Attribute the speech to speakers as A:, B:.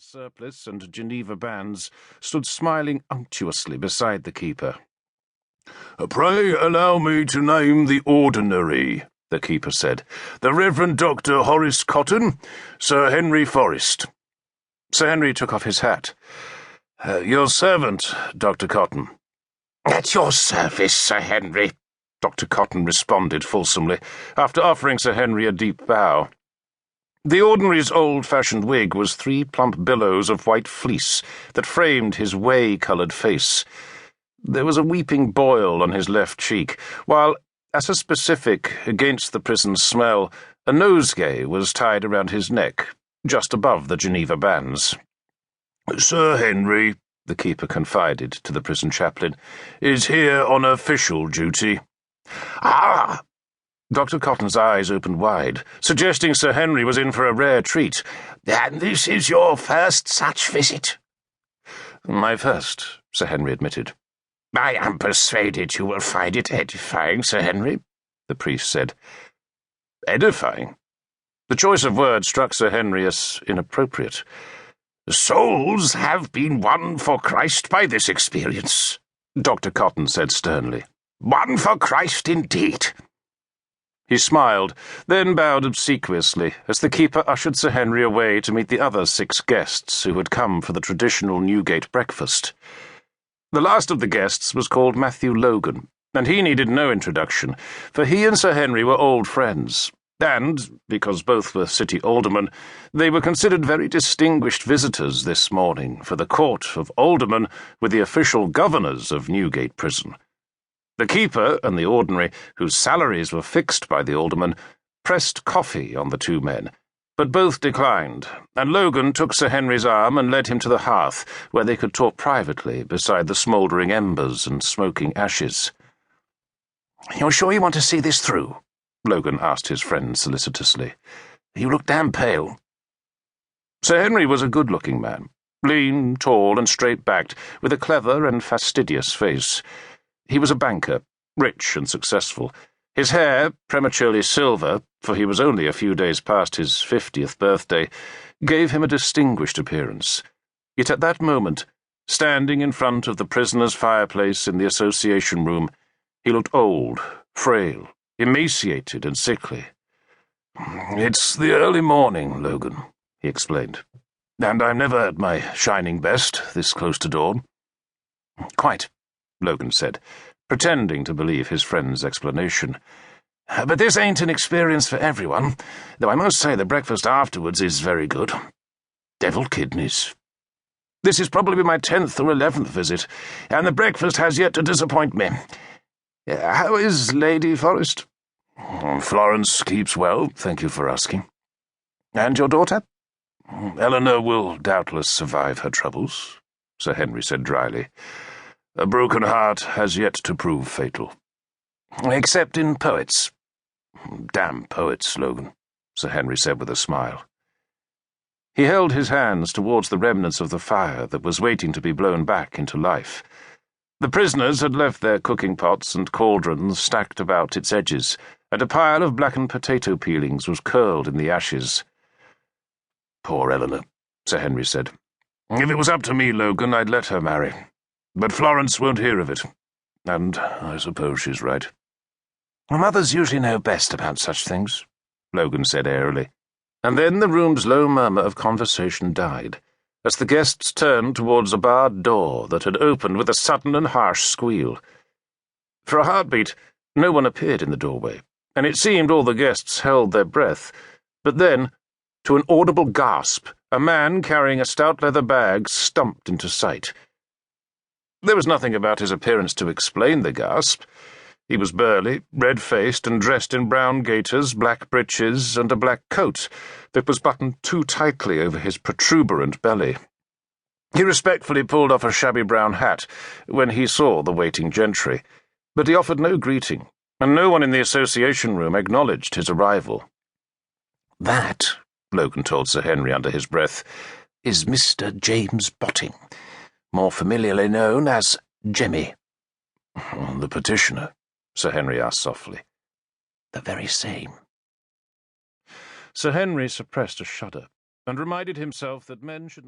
A: surplice and Geneva bands, stood smiling unctuously beside the keeper. "Pray allow me to name the ordinary," the keeper said. "The Reverend Dr. Horace Cotton, Sir Henry Forrest." Sir Henry took off his hat. "Your servant, Dr. Cotton."
B: "At your service, Sir Henry,"
A: Dr. Cotton responded fulsomely, after offering Sir Henry a deep bow. The ordinary's old-fashioned wig was 3 plump billows of white fleece that framed his whey-coloured face. There was a weeping boil on his left cheek, while, as a specific against the prison's smell, a nosegay was tied around his neck, just above the Geneva bands. "Sir Henry," the keeper confided to the prison chaplain, "is here on official duty."
B: "Ah!"
A: Dr. Cotton's eyes opened wide, suggesting Sir Henry was in for a rare treat.
B: "And this is your first such visit?"
A: "My first," Sir Henry admitted.
B: "I am persuaded you will find it edifying, Sir Henry," the priest said.
A: Edifying? The choice of words struck Sir Henry as inappropriate.
B: "Souls have been won for Christ by this experience,"
A: Dr. Cotton said sternly.
B: "Won for Christ indeed."
A: He smiled, then bowed obsequiously as the keeper ushered Sir Henry away to meet the other 6 guests who had come for the traditional Newgate breakfast. The last of the guests was called Matthew Logan, and he needed no introduction, for he and Sir Henry were old friends, and, because both were city aldermen, they were considered very distinguished visitors this morning, for the court of aldermen were the official governors of Newgate Prison. The keeper and the ordinary, whose salaries were fixed by the alderman, pressed coffee on the 2 men, but both declined, and Logan took Sir Henry's arm and led him to the hearth, where they could talk privately beside the smouldering embers and smoking ashes.
B: "You're sure you want to see this through?"
A: Logan asked his friend solicitously.
B: "You look damn pale."
A: Sir Henry was a good-looking man, lean, tall, and straight-backed, with a clever and fastidious face. He was a banker, rich and successful. His hair, prematurely silver, for he was only a few days past his 50th birthday, gave him a distinguished appearance. Yet at that moment, standing in front of the prisoner's fireplace in the association room, he looked old, frail, emaciated and sickly. "It's the early morning, Logan," he explained, "and I'm never at my shining best this close to dawn." "Quite," Logan said, pretending to believe his friend's explanation. "But this ain't an experience for everyone, though I must say the breakfast afterwards is very good. Deviled kidneys. This is probably my 10th or 11th visit, and the breakfast has yet to disappoint me. How is Lady Forrest?" "Florence keeps well, thank you for asking." "And your daughter?" "Eleanor will doubtless survive her troubles," Sir Henry said dryly. "A broken heart has yet to prove fatal." "Except in poets." "Damn poets, Logan," Sir Henry said with a smile. He held his hands towards the remnants of the fire that was waiting to be blown back into life. The prisoners had left their cooking pots and cauldrons stacked about its edges, and a pile of blackened potato peelings was curled in the ashes. "Poor Eleanor," Sir Henry said. "If it was up to me, Logan, I'd let her marry. But Florence won't hear of it, and I suppose she's right." "Mothers usually know best about such things," Logan said airily. And then the room's low murmur of conversation died, as the guests turned towards a barred door that had opened with a sudden and harsh squeal. For a heartbeat, no one appeared in the doorway, and it seemed all the guests held their breath. But then, to an audible gasp, a man carrying a stout leather bag stumped into sight. There was nothing about his appearance to explain the gasp. He was burly, red-faced, and dressed in brown gaiters, black breeches, and a black coat that was buttoned too tightly over his protuberant belly. He respectfully pulled off a shabby brown hat when he saw the waiting gentry, but he offered no greeting, and no one in the association room acknowledged his arrival. "That," Logan told Sir Henry under his breath, "is Mr. James Botting, more familiarly known as Jemmy." "The petitioner?" Sir Henry asked softly. "The very same." Sir Henry suppressed a shudder, and reminded himself that men should not